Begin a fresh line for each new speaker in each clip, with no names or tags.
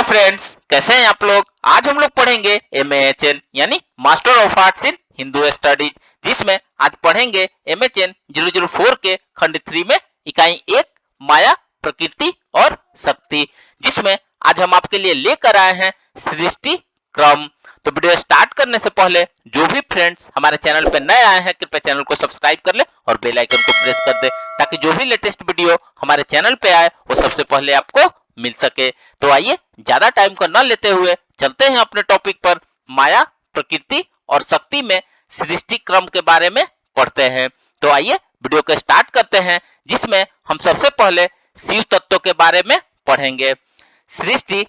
Hello friends, कैसे हैं आप लोग। आज हम लोग पढ़ेंगे MAHN यानी master of arts in Hindu studies, जिसमें आज पढ़ेंगे MHN 004 के खंड 3 में इकाई 1 माया, प्रकृति और शक्ति, जिसमें आज हम आपके लिए लेकर आए हैं सृष्टि क्रम। तो वीडियो स्टार्ट करने से पहले जो भी फ्रेंड्स हमारे चैनल पे नए आए हैं कृपया चैनल को सब्सक्राइब कर ले और बेल आइकन को प्रेस कर दे, ताकि जो भी लेटेस्ट वीडियो हमारे चैनल पे आए वो सबसे पहले आपको मिल सके। तो आइए ज्यादा टाइम को न लेते हुए चलते हैं अपने टॉपिक पर। माया, प्रकृति और शक्ति में सृष्टि क्रम के बारे में पढ़ते हैं। तो आइए वीडियो को स्टार्ट करते हैं, जिसमें हम सबसे पहले शिव तत्व के बारे में पढ़ेंगे। सृष्टि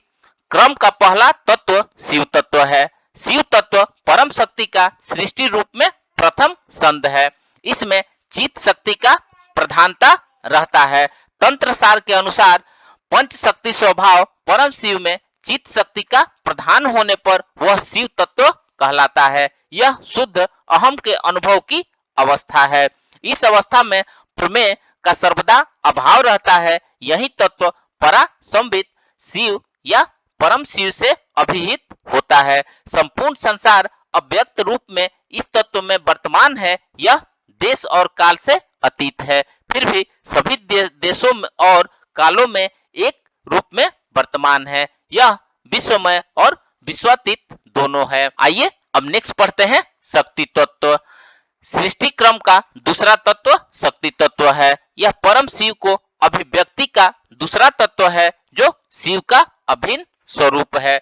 क्रम का पहला तत्व शिव तत्व है। शिव तत्व परम शक्ति का सृष्टि रूप में प्रथम संद है। इसमें चित शक्ति का प्रधानता रहता है। तंत्र सार के अनुसार पंच शक्ति स्वभाव परम शिव में चित शक्ति का प्रधान होने पर वह शिव तत्व कहलाता है। यह शुद्ध अहम के अनुभव की अवस्था है। इस अवस्था में प्रमेय का सर्वदा अभाव रहता है। यही तत्व परा संबित शिव या परम शिव से अभिहित होता है। संपूर्ण संसार अव्यक्त रूप में इस तत्व में वर्तमान है। यह देश और काल से अतीत है, फिर भी सभी देशों में और कालों में एक रूप में वर्तमान है। यह विश्वमय और विश्वातीत दोनों है। आइए अब नेक्स्ट पढ़ते हैं शक्ति तत्व। सृष्टि क्रम का दूसरा तत्व शक्ति तत्व है। यह परम शिव को अभिव्यक्ति का दूसरा तत्व है, जो शिव का अभिन्न स्वरूप है।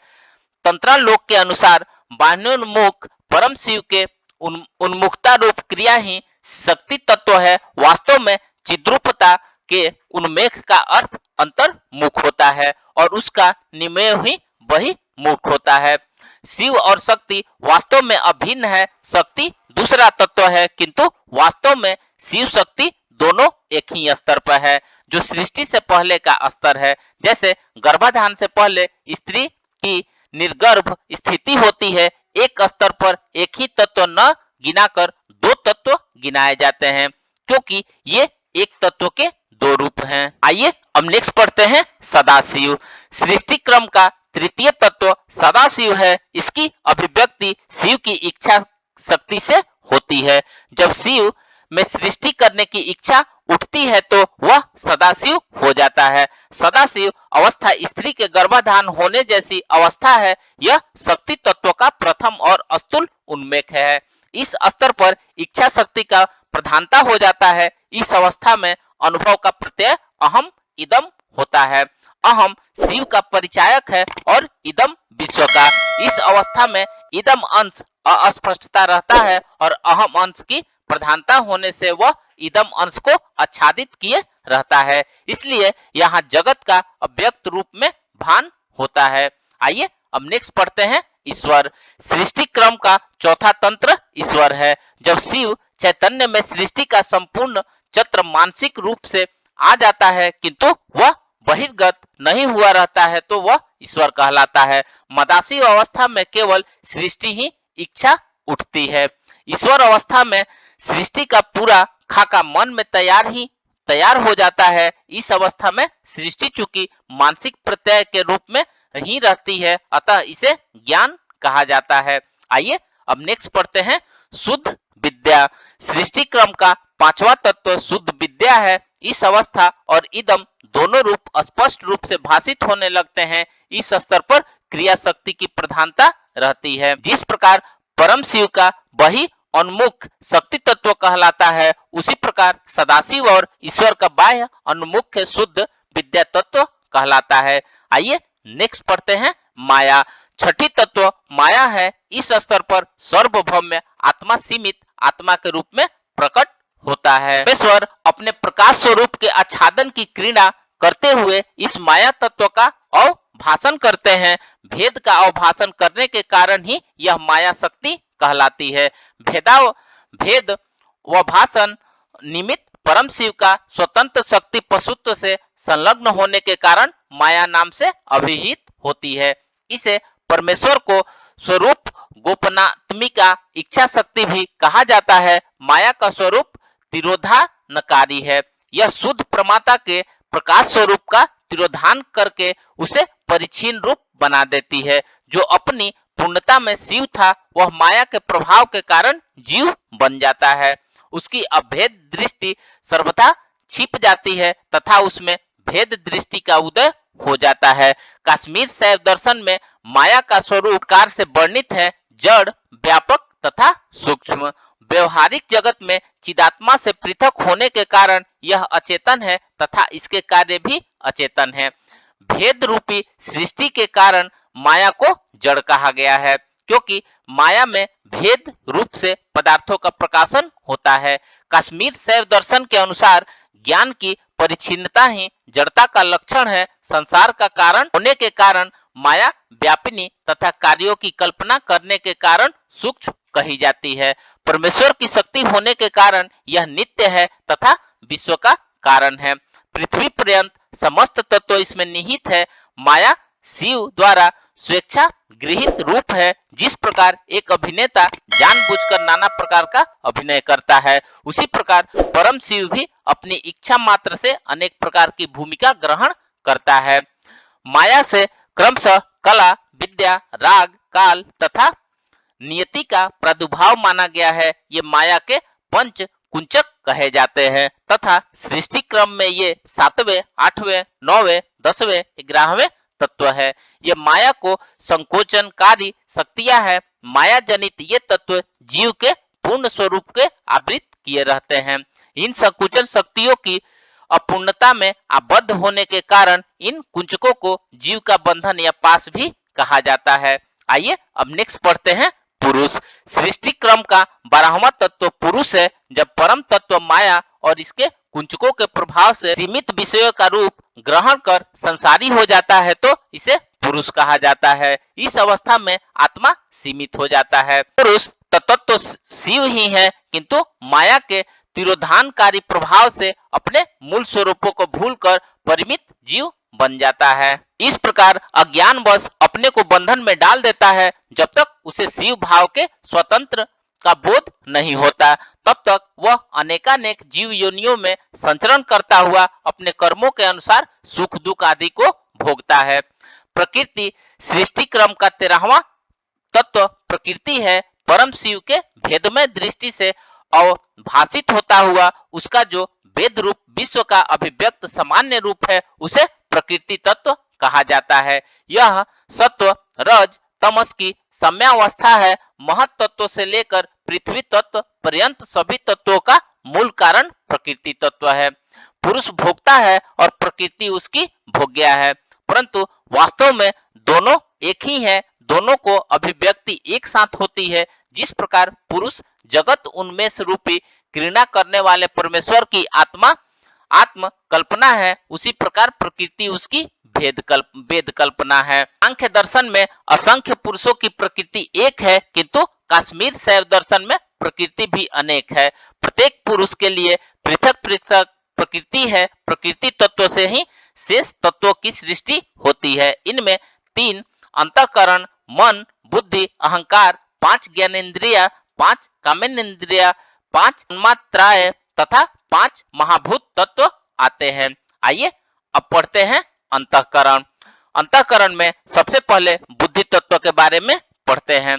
तंत्रालोक के अनुसार बाह्योन्मुख परम शिव के उन्मुखता रूप क्रिया ही शक्ति तत्व है। वास्तव में चिद्रूपता के उन्मेख का अर्थ अंतर्मुख होता है और उसका निमेय ही वही मुख होता है। शिव और शक्ति वास्तव में अभिन्न है। शक्ति दूसरा तत्व है, किंतु वास्तव में शिव शक्ति दोनों एक ही स्तर पर है, जो सृष्टि से पहले का स्तर है। जैसे गर्भाधान से पहले स्त्री की निर्गर्भ स्थिति होती है, एक स्तर पर एक ही तत्व न गिनाकर दो तत्व गिनाए जाते हैं, क्योंकि ये एक तत्व के दो रूप हैं। आइए अब नेक्स्ट पढ़ते हैं सदाशिव। सृष्टि क्रम का तृतीय तत्व सदाशिव है। इसकी अभिव्यक्ति शिव की इच्छा शक्ति से होती है। जब शिव में सृष्टि करने की इच्छा उठती है तो वह सदाशिव हो जाता है। सदाशिव अवस्था स्त्री के गर्भाधान होने जैसी अवस्था है। यह शक्ति तत्व का प्रथम और अस्तुल उन्मेख है। इस स्तर पर इच्छा शक्ति का प्रधानता हो जाता है। इस अवस्था में अनुभव का प्रत्यय अहम इदम होता है। अहम शिव का परिचायक है और इदम विश्व का। इस अवस्था में इदम अंश अस्पष्टता रहता है और अहम अंश की प्रधानता होने से वह इदम अंश को आच्छादित किए रहता है। इसलिए यहाँ जगत का अव्यक्त रूप में भान होता है। आइए अब नेक्स्ट पढ़ते हैं ईश्वर। सृष्टि क्रम का चौथा तंत्र ईश्वर है। जब शिव चैतन्य में सृष्टि का संपूर्ण चक्र मानसिक रूप से आ जाता है, किंतु वह बहिर्गत नहीं हुआ रहता है, तो वह ईश्वर कहलाता है। मदासी अवस्था में केवल सृष्टि ही इच्छा उठती है। ईश्वर अवस्था में सृष्टि का पूरा खाका मन में तैयार हो जाता है। इस अवस्था में सृष्टि चूंकि मानसिक प्रत्यय के रूप में ही रहती है, अतः इसे ज्ञान कहा जाता है। आइए अब नेक्स्ट पढ़ते हैं शुद्ध विद्या। सृष्टि क्रम का पांचवा तत्व शुद्ध विद्या है। इस अवस्था और इदम दोनों रूप स्पष्ट रूप से भाषित होने लगते हैं। इस स्तर पर क्रिया शक्ति की प्रधानता रहती है। जिस प्रकार परम शिव का वही उन्मुख शक्ति तत्व कहलाता है, उसी प्रकार सदाशिव और ईश्वर का बाह्य उन्मुख शुद्ध विद्या तत्व कहलाता है। आइए नेक्स्ट पढ़ते हैं माया। छठी तत्व माया है। इस स्तर पर सर्वभौम्य आत्मा सीमित आत्मा के रूप में प्रकट होता है। ईश्वर अपने प्रकाश स्वरूप के आच्छादन की क्रीड़ा करते हुए इस माया तत्व का अवभाषण करते हैं। भेद का अवभाषण करने के कारण ही यह माया शक्ति कहलाती है। भेद व भाषण निमित्त परम शिव का स्वतंत्र शक्ति पशुत्व से संलग्न होने के कारण माया नाम से अभिहित होती है। इसे परमेश्वर को स्वरूप गोपनात्मिका इच्छा शक्ति भी कहा जाता है। माया का स्वरूप तिरोधानकारी है। यह शुद्ध प्रमाता के प्रकाश स्वरूप का तिरोधान करके उसे परिच्छिन्न रूप बना देती है। जो अपनी पूर्णता में शिव था वह माया के प्रभाव के कारण जीव बन जाता है। उसकी अभेद दृष्टि सर्वथा छिप जाती है तथा उसमें भेद दृष्टि का उदय हो जाता है। कश्मीर शैव दर्शन में माया का स्वरूप कार से वर्णित है, जड़, व्यापक तथा सूक्ष्म। व्यवहारिक जगत में चिदात्मा से पृथक होने के कारण यह अचेतन है तथा इसके कार्य भी अचेतन है। भेद रूपी सृष्टि के कारण माया को जड़ कहा गया है, क्योंकि माया में भेद रूप से पदार्थों का प्रकाशन होता है। कश्मीर शैव दर्शन के अनुसार ज्ञान की परिच्छिन्नता ही जड़ता का लक्षण है। संसार का कारण होने के कारण माया व्यापिनी तथा कार्यों की कल्पना करने के कारण सूक्ष्म कही जाती है। परमेश्वर की शक्ति होने के कारण यह नित्य है तथा विश्व का कारण है। पृथ्वी पर्यंत समस्त तत्व इसमें निहित है। माया शिव द्वारा स्वेच्छा गृहित रूप है। जिस प्रकार एक अभिनेता जानबूझकर नाना प्रकार का अभिनय करता है, उसी प्रकार परम शिव भी अपनी इच्छा मात्र से अनेक प्रकार की भूमिका ग्रहण करता है। माया से क्रमशः कला, विद्या, राग, काल तथा नियति का प्रादुर्भाव माना गया है। ये माया के पंच कुंचक कहे जाते हैं तथा सृष्टि क्रम में ये 7वें, 8वें, 9वें, 10वें, 11वें तत्व है। ये माया को संकोचनकारी शक्तियां है। माया जनित ये तत्व जीव के पूर्ण स्वरूप के आवृत किए रहते हैं। इन संकुचन शक्तियों की अपूर्णता में आबद्ध होने के कारण इन कुंचकों को जीव का बंधन या पास भी कहा जाता है। आइए अब नेक्स्ट पढ़ते हैं पुरुष। सृष्टि क्रम का 12वां तत्व पुरुष है। जब परम तत्व माया और इसके कुंचकों के प्रभाव से सीमित विषयों का रूप ग्रहण कर संसारी हो जाता है तो इसे पुरुष कहा जाता है। इस अवस्था में आत्मा सीमित हो जाता है। पुरुष तत्व तो शिव ही है, किंतु माया के तिरोधानकारी प्रभाव से अपने मूल स्वरूपों को भूलकर परिमित जीव बन जाता है। इस प्रकार अज्ञानवश अपने को बंधन में डाल देता है। जब तक उसे शिव भाव के स्वतंत्र का बोध नहीं होता, तब तक वह अनेकानेक जीव योनियों में संचरण करता हुआ अपने कर्मों के अनुसार सुख दुख आदि को भोगता है। प्रकृति सृष्टि क्रम का 13वां तत्व प्रकृति है। परम शिव के भेदमय दृष्टि से अवभाषित होता हुआ उसका जो वेद रूप विश्व का अभिव्यक्त सामान्य रूप है, उसे प्रकृति तत्व कहा जाता है। यह सत्व, रज, तमस की साम्यावस्था है। महत तत्व से लेकर पृथ्वी तत्व पर्यंत सभी तत्वों का मूल कारण प्रकृति तत्व है। पुरुष भोगता है और प्रकृति उसकी भोग्या है, परंतु वास्तव में दोनों एक ही है। दोनों को अभिव्यक्ति एक साथ होती है। जिस प्रकार पुरुष जगत उन्मेष रूपी क्रीड़ा करने वाले परमेश्वर की आत्म कल्पना है, उसी प्रकार प्रकृति उसकी वेद कल्पना है। सांख्य दर्शन में असंख्य पुरुषों की प्रकृति एक है, किंतु कश्मीर शैव दर्शन में प्रकृति भी अनेक है। प्रत्येक पुरुष के लिए पृथक पृथक प्रकृति है। प्रकृति तत्व से ही शेष तत्वों की सृष्टि होती है। इनमें 3 अंतःकरण, मन, बुद्धि, अहंकार, 5 ज्ञानेन्द्रिया, 5 कामेन्द्रिया, 5 तन्मात्राएं तथा 5 महाभूत तत्व आते हैं। आइए अब पढ़ते हैं अंतःकरण। अंतःकरण में सबसे पहले बुद्धि तत्व के बारे में पढ़ते हैं।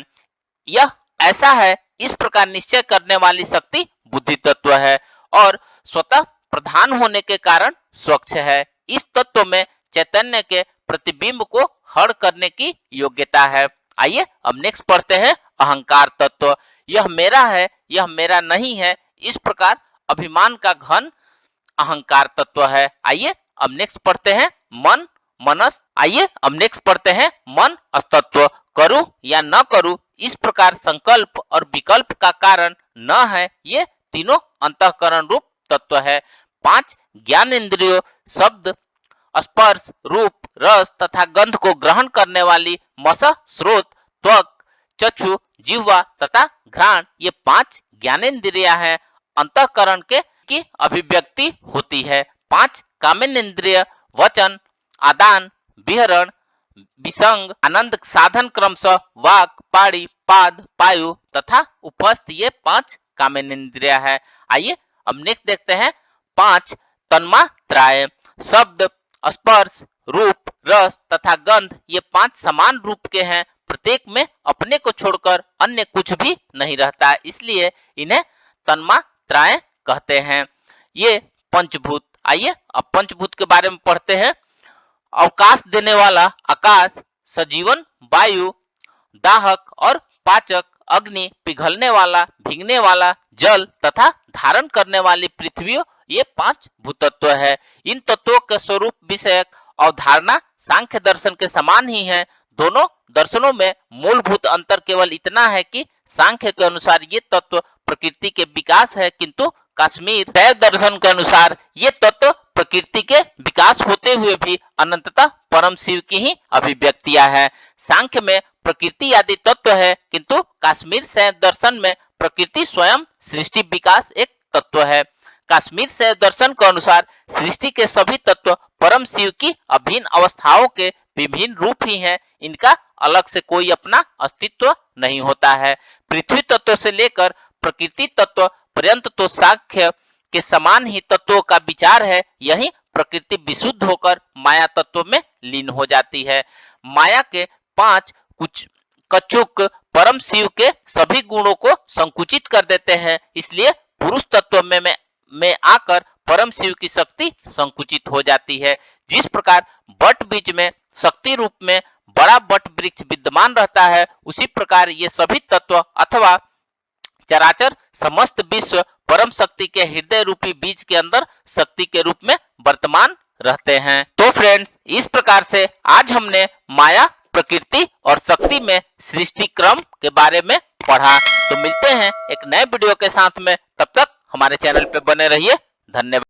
यह ऐसा है, इस प्रकार निश्चय करने वाली शक्ति बुद्धि तत्व है और स्वतः प्रधान होने के कारण स्वच्छ है। इस तत्व में चैतन्य के प्रतिबिंब को हर करने की योग्यता है। आइए अब नेक्स्ट पढ़ते हैं अहंकार तत्व। यह मेरा है, यह मेरा नहीं है, इस प्रकार अभिमान का घन अहंकार तत्व है। आइए अब नेक्स्ट पढ़ते हैं मन मनस। आइए अब नेक्स्ट पढ़ते हैं मन अस्तत्व। करूं या न करूं, इस प्रकार संकल्प और विकल्प का कारण न है, ये तीनों अंतःकरण रूप तत्व है। 5 ज्ञान इंद्रियों शब्द, स्पर्श, रूप, रस तथा गंध को ग्रहण करने वाली मस, स्रोत, त्वक, चक्षु, जिह्वा तथा घ्राण, ये 5 ज्ञानेन्द्रियां हैं। अंतःकरण के की अभिव्यक्ति होती है। 5 कामेन्द्रिय वचन, आदान, विहरण, विसंग, आनंद साधन क्रमशः वाक, पाड़ी, पाद, पायु तथा उपस्थ, ये 5 कामेन्द्रिया है। आइए अब नेक्स्ट देखते हैं 5 तन्मात्राएं। शब्द, स्पर्श, रूप, रस तथा गंध ये 5 समान रूप के हैं। प्रत्येक में अपने को छोड़कर अन्य कुछ भी नहीं रहता, इसलिए इन्हें तन्मात्राएं कहते हैं। ये पंचभूत। आइए अब पंचभूत के बारे में पढ़ते हैं। अवकाश देने वाला आकाश, सजीवन वायु, दाहक और पाचक अग्नि, पिघलने वाला, भीगने वाला जल तथा धारण करने वाली पृथ्वी, ये 5 भूतत्व है। इन तत्वों के स्वरूप विषयक अवधारणा सांख्य दर्शन के समान ही है। दोनों दर्शनों में मूलभूत अंतर केवल इतना है कि सांख्य के अनुसार ये तत्व प्रकृति के विकास है, किंतु कश्मीर शैव दर्शन के अनुसार ये तत्व प्रकृति के विकास होते हुए भी अनंततः परम शिव की ही अभिव्यक्तियां है। सांख्य में प्रकृति आदि तत्व है, किंतु कश्मीर शैव दर्शन में प्रकृति स्वयं सृष्टि विकास एक तत्व है। कश्मीर शैव दर्शन के अनुसार सृष्टि के सभी तत्व परम शिव की अभिन्न अवस्थाओं के विभिन्न रूप ही हैं। इनका अलग से कोई अपना अस्तित्व नहीं होता है। पृथ्वी तत्व से लेकर प्रकृति तत्व पर्यंत तो सांख्य के समान ही तत्वों का विचार है। यही प्रकृति विशुद्ध होकर माया तत्व में लीन हो जाती है। माया के 5 कुछ कचुक परम शिव के सभी गुणों को संकुचित कर देते हैं, इसलिए पुरुष तत्व में आकर परम शिव की शक्ति संकुचित हो जाती है। जिस प्रकार बट बीज में शक्ति रूप में बड़ा बट वृक्ष विद्यमान रहता है, उसी प्रकार ये सभी तत्व अथवा चराचर समस्त विश्व परम शक्ति के हृदय रूपी बीज के अंदर शक्ति के रूप में वर्तमान रहते हैं। तो फ्रेंड्स, इस प्रकार से आज हमने माया, प्रकृति और शक्ति में सृष्टि क्रम के बारे में पढ़ा। तो मिलते हैं एक नए वीडियो के साथ में, तब तक हमारे चैनल पे बने रहिए। धन्यवाद।